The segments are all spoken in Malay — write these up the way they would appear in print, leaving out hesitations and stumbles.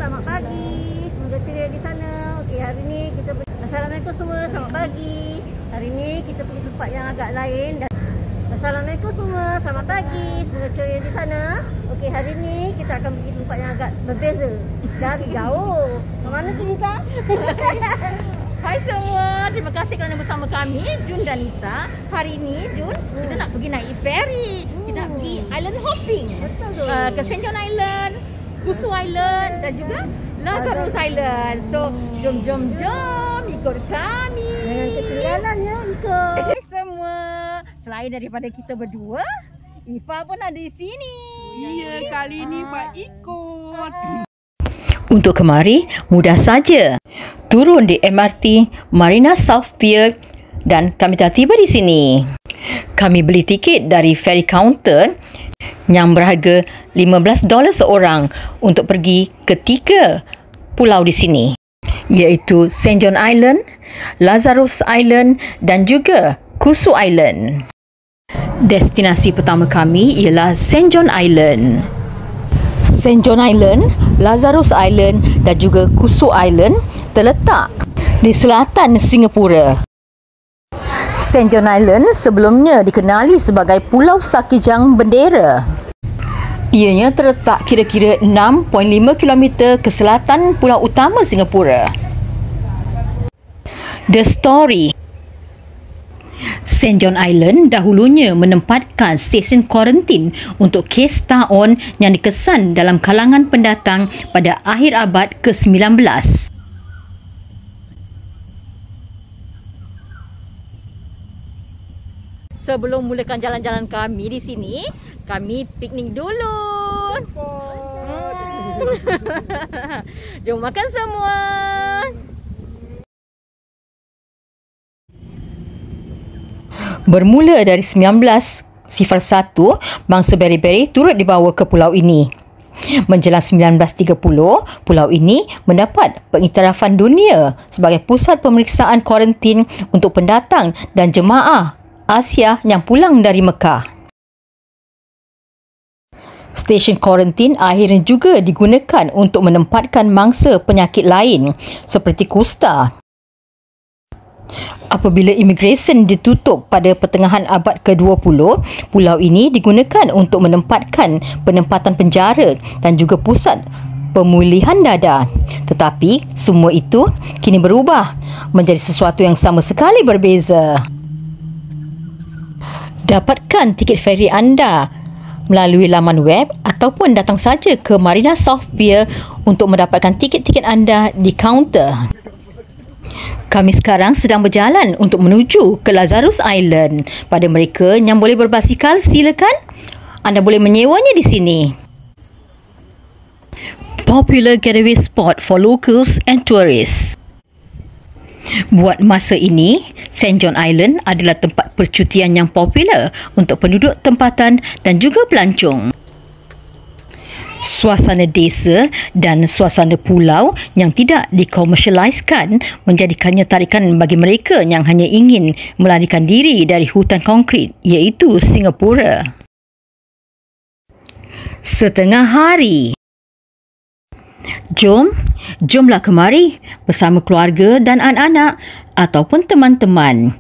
selamat pagi. Semoga ceria di sana. Okey, hari ni kita Assalamualaikum semua, selamat pagi. Hari ni kita pergi tempat yang agak lain dan Assalamualaikum semua, selamat pagi. Semoga ceria di sana. Okey, hari ni kita akan pergi tempat yang agak berbeza. Dari jauh. Ke mana tu Nita? Hai semua, terima kasih kerana bersama kami, Jun dan Nita. Hari ni Jun, kita nak pergi naik ferry. Kita nak pergi island hopping. Betul tu. Ke St. John Island, Kusu Island dan juga Lazarus Island. So, jom ikut kami. Jangan ketinggalan ya, ikut. Hai semua, selain daripada kita berdua, Ifa pun ada di sini. Ya, kali ni Pak ikut. Untuk kemari, mudah saja. Turun di MRT Marina South Pier dan kami telah tiba di sini. Kami beli tiket dari ferry counter yang berharga $15 seorang untuk pergi ke 3 pulau di sini, iaitu St. John Island, Lazarus Island dan juga Kusu Island. Destinasi pertama kami ialah St. John Island. St. John Island, Lazarus Island dan juga Kusu Island terletak di selatan Singapura. St. John Island sebelumnya dikenali sebagai Pulau Sakijang Bendera. Ianya terletak kira-kira 6.5 km ke selatan pulau utama Singapura. The Story. St. John Island dahulunya menempatkan stesen kuarantin untuk kes taun yang dikesan dalam kalangan pendatang pada akhir abad ke-19. Sebelum mulakan jalan-jalan kami di sini, kami piknik dulu. Jom makan semua. Bermula dari 1901, bangsa Beri-Beri turut dibawa ke pulau ini. Menjelang 1930, pulau ini mendapat pengiktirafan dunia sebagai pusat pemeriksaan kuarantin untuk pendatang dan jemaah Asia yang pulang dari Mekah. Stesen kuarantin akhirnya juga digunakan untuk menempatkan mangsa penyakit lain seperti kusta. Apabila imigresen ditutup pada pertengahan abad ke-20, pulau ini digunakan untuk menempatkan penempatan penjara dan juga pusat pemulihan dada. Tetapi semua itu kini berubah menjadi sesuatu yang sama sekali berbeza. Dapatkan tiket feri anda melalui laman web ataupun datang saja ke Marina South Pier untuk mendapatkan tiket-tiket anda di kaunter. Kami sekarang sedang berjalan untuk menuju ke Lazarus Island. Pada mereka yang boleh berbasikal, silakan. Anda boleh menyewanya di sini. Popular getaway spot for locals and tourists. Buat masa ini, St. John Island adalah tempat percutian yang popular untuk penduduk tempatan dan juga pelancong. Suasana desa dan suasana pulau yang tidak dikomersialiskan menjadikannya tarikan bagi mereka yang hanya ingin melarikan diri dari hutan konkrit, iaitu Singapura. Setengah hari. Jomlah kemari bersama keluarga dan anak-anak ataupun teman-teman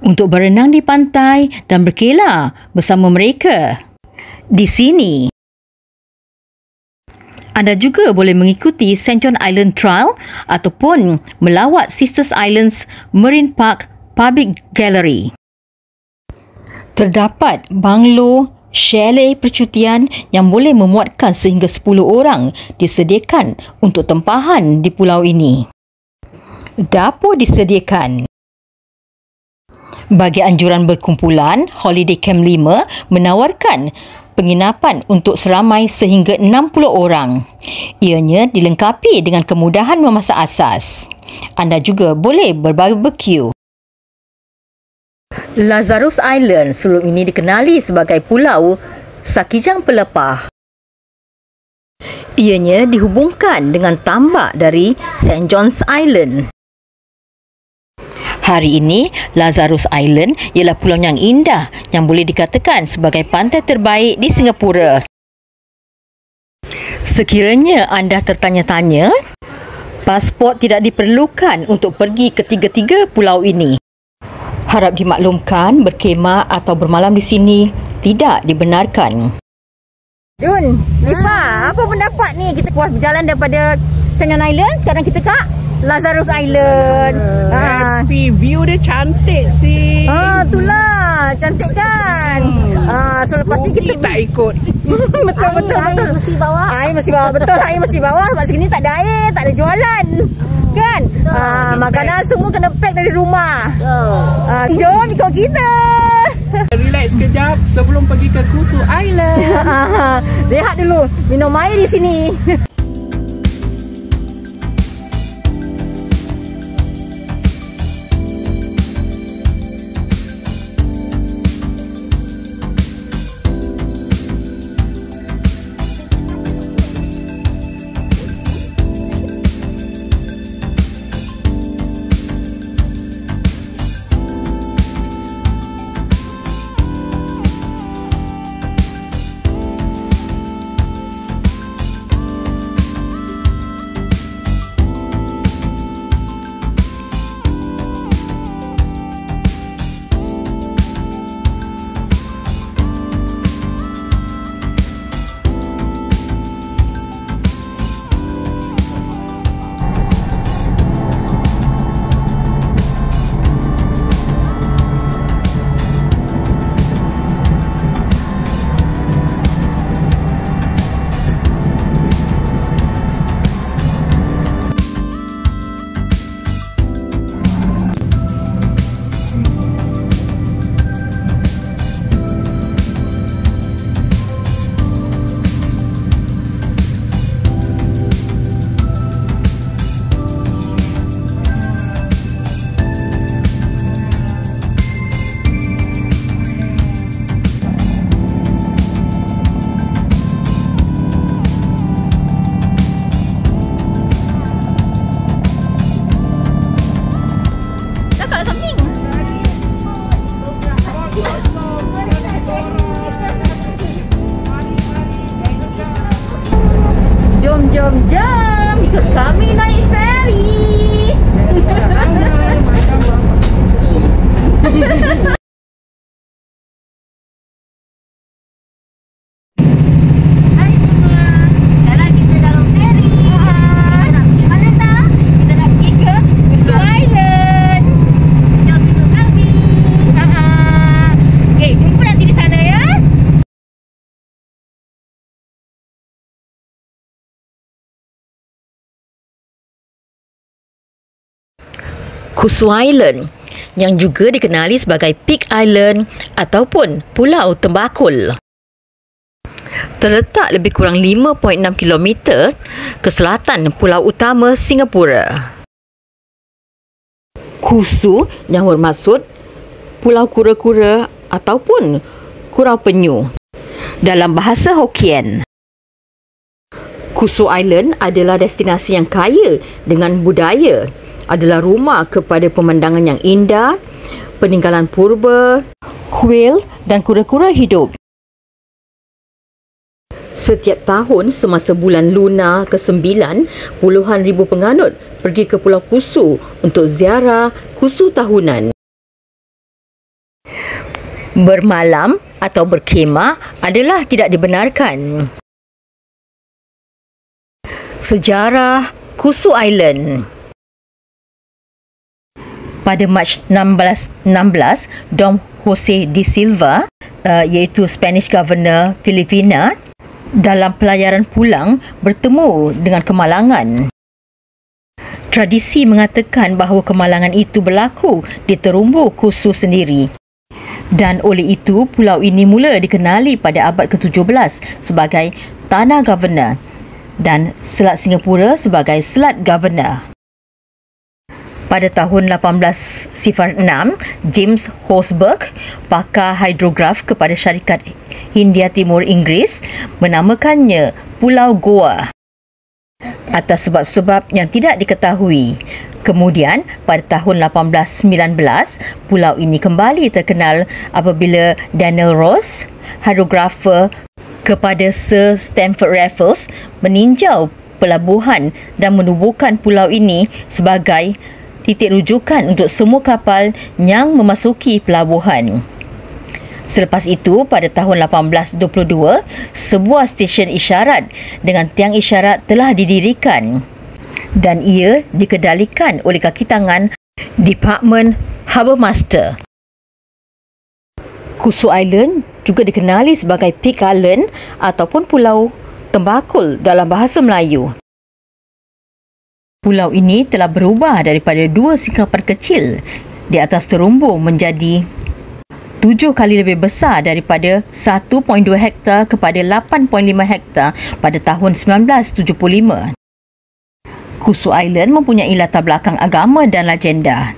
untuk berenang di pantai dan berkelah bersama mereka. Di sini anda juga boleh mengikuti St. John Island Trail ataupun melawat Sisters Islands Marine Park Public Gallery. Terdapat banglo, chalet percutian yang boleh memuatkan sehingga 10 orang disediakan untuk tempahan di pulau ini. Dapur disediakan. Bagi anjuran berkumpulan, Holiday Camp 5 menawarkan penginapan untuk seramai sehingga 60 orang. Ianya dilengkapi dengan kemudahan memasak asas. Anda juga boleh berbarbecue. Lazarus Island sebelum ini dikenali sebagai Pulau Sakijang Pelepah. Ianya dihubungkan dengan tambak dari St. John's Island. Hari ini, Lazarus Island ialah pulau yang indah yang boleh dikatakan sebagai pantai terbaik di Singapura. Sekiranya anda tertanya-tanya, pasport tidak diperlukan untuk pergi ke tiga-tiga pulau ini. Harap dimaklumkan, berkhemah atau bermalam di sini tidak dibenarkan. Jun, Nifa, apa pendapat ni? Kita puas berjalan daripada Changan Island, sekarang kita kat Lazarus Island. Happy, view dia cantik sih. Itulah, cantik kan? So lepas ni kita tak ikut. betul. Mesti bawa. Air mesti bawah, betul, air mesti bawah. Sebab sini tak ada air, tak ada jualan. Kan? Makanan semua kena pack dari rumah. Jom ikut kita. Relax sekejap sebelum pergi ke Kusu Island. Rehat dulu, minum air di sini. Jom, ikut kami naik ferry. Hai semua. Sekarang kita dalam ferry. Kita nak pergi mana tak? Kita nak pergi ke Kusu Island. Jom ikut kami. Okay, jumpa nanti di sana ya. Kusu Island yang juga dikenali sebagai Pig Island ataupun Pulau Tembakul. Terletak lebih kurang 5.6 km ke selatan pulau utama Singapura. Kusu yang bermaksud Pulau Kura-Kura ataupun Kurau Penyu dalam bahasa Hokkien. Kusu Island adalah destinasi yang kaya dengan budaya, adalah rumah kepada pemandangan yang indah, peninggalan purba, kuil dan kura-kura hidup. Setiap tahun semasa bulan Luna ke-9, puluhan ribu penganut pergi ke Pulau Kusu untuk ziarah Kusu tahunan. Bermalam atau berkhemah adalah tidak dibenarkan. Sejarah Kusu Island. Pada Mac 1616, Dom Jose de Silva, iaitu Spanish Governor Filipina, dalam pelayaran pulang bertemu dengan kemalangan. Tradisi mengatakan bahawa kemalangan itu berlaku di terumbu Kusu sendiri. Dan oleh itu, pulau ini mula dikenali pada abad ke-17 sebagai Tanah Governor dan Selat Singapura sebagai Selat Governor. Pada tahun 1806, James Horsburgh, pakar hidrograf kepada syarikat Hindia Timur Inggeris, menamakannya Pulau Goa atas sebab-sebab yang tidak diketahui. Kemudian, pada tahun 1819, pulau ini kembali terkenal apabila Daniel Ross, hidrografer kepada Sir Stamford Raffles meninjau pelabuhan dan menubuhkan pulau ini sebagai titik rujukan untuk semua kapal yang memasuki pelabuhan. Selepas itu, pada tahun 1822, sebuah stesen isyarat dengan tiang isyarat telah didirikan dan ia dikendalikan oleh kaki tangan Department Harbour Master. Kusu Island juga dikenali sebagai Pig Island ataupun Pulau Tembakul dalam bahasa Melayu. Pulau ini telah berubah daripada 2 singkapan kecil di atas terumbu menjadi 7 kali lebih besar daripada 1.2 hektar kepada 8.5 hektar pada tahun 1975. Kusu Island mempunyai latar belakang agama dan legenda.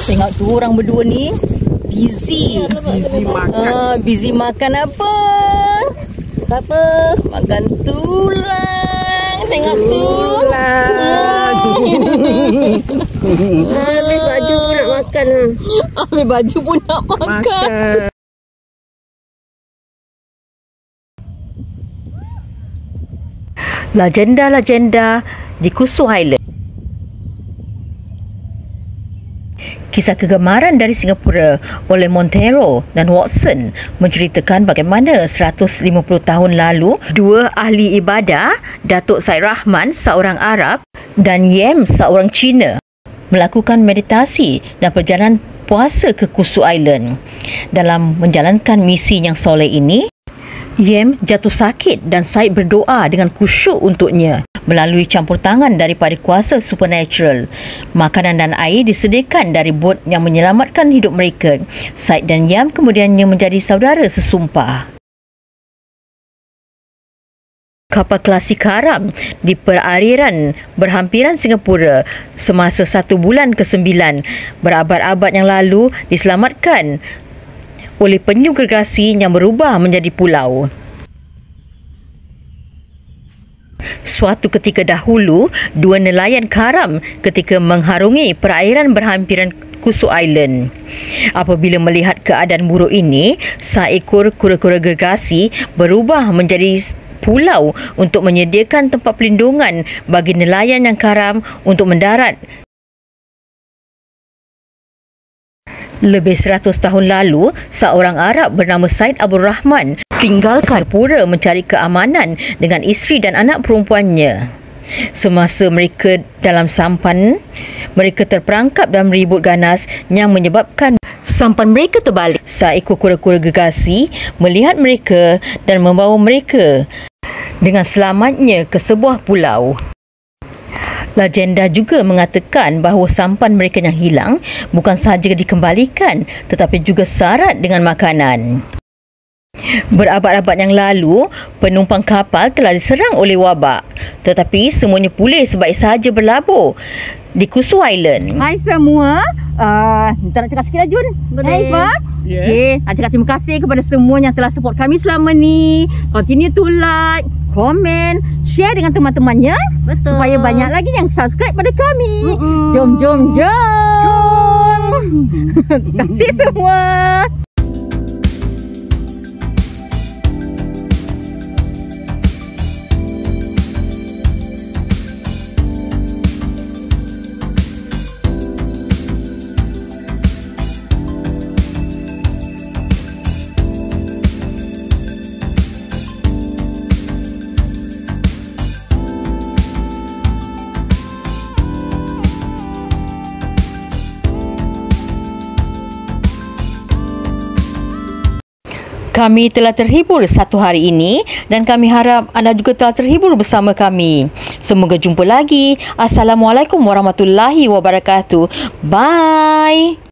Tengok tu orang berdua ni busy makan. Busy makan apa? Apa? Makan tulang. Tengok tulang. Ambil baju pun nak makan. Ambil baju pun nak makan. Legenda-legenda di Kusu Island. Kisah kegemaran dari Singapura oleh Montero dan Watson menceritakan bagaimana 150 tahun lalu dua ahli ibadah, Datuk Said Rahman seorang Arab dan Yem seorang Cina, melakukan meditasi dan perjalanan puasa ke Kusu Island. Dalam menjalankan misi yang soleh ini, Yem jatuh sakit dan Said berdoa dengan khusyuk untuknya. Melalui campur tangan daripada kuasa supernatural, makanan dan air disediakan dari bot yang menyelamatkan hidup mereka. Said dan Yam kemudiannya menjadi saudara sesumpah. Kapal klasik karam di perairan berhampiran Singapura semasa 1 bulan ke-9 berabad-abad yang lalu diselamatkan oleh penyu gergasi yang berubah menjadi pulau. Suatu ketika dahulu, 2 nelayan karam ketika mengharungi perairan berhampiran Kusu Island. Apabila melihat keadaan buruk ini, seekor kura-kura gergasi berubah menjadi pulau untuk menyediakan tempat pelindungan bagi nelayan yang karam untuk mendarat. Lebih 100 tahun lalu, seorang Arab bernama Said Abdul Rahman tinggalkan Singapura mencari keamanan dengan isteri dan anak perempuannya. Semasa mereka dalam sampan, mereka terperangkap dalam ribut ganas yang menyebabkan sampan mereka terbalik. Seekor kura-kura gergasi melihat mereka dan membawa mereka dengan selamatnya ke sebuah pulau. Legenda juga mengatakan bahawa sampan mereka yang hilang bukan sahaja dikembalikan tetapi juga syarat dengan makanan. Berabad-abad yang lalu, penumpang kapal telah diserang oleh wabak, tetapi semuanya pulih sebaik sahaja berlabuh di Kusu Island. Hai semua. Minta nak cakap sikit lah, Jun. Boleh. Ifah. Ya. Okay. Nak cakap terima kasih kepada semua yang telah support kami selama ni. Continue to like, komen, share dengan teman-temannya. Betul. Supaya banyak lagi yang subscribe pada kami. Jom. Terima kasih semua. Kami telah terhibur satu hari ini dan kami harap anda juga telah terhibur bersama kami. Semoga jumpa lagi. Assalamualaikum warahmatullahi wabarakatuh. Bye.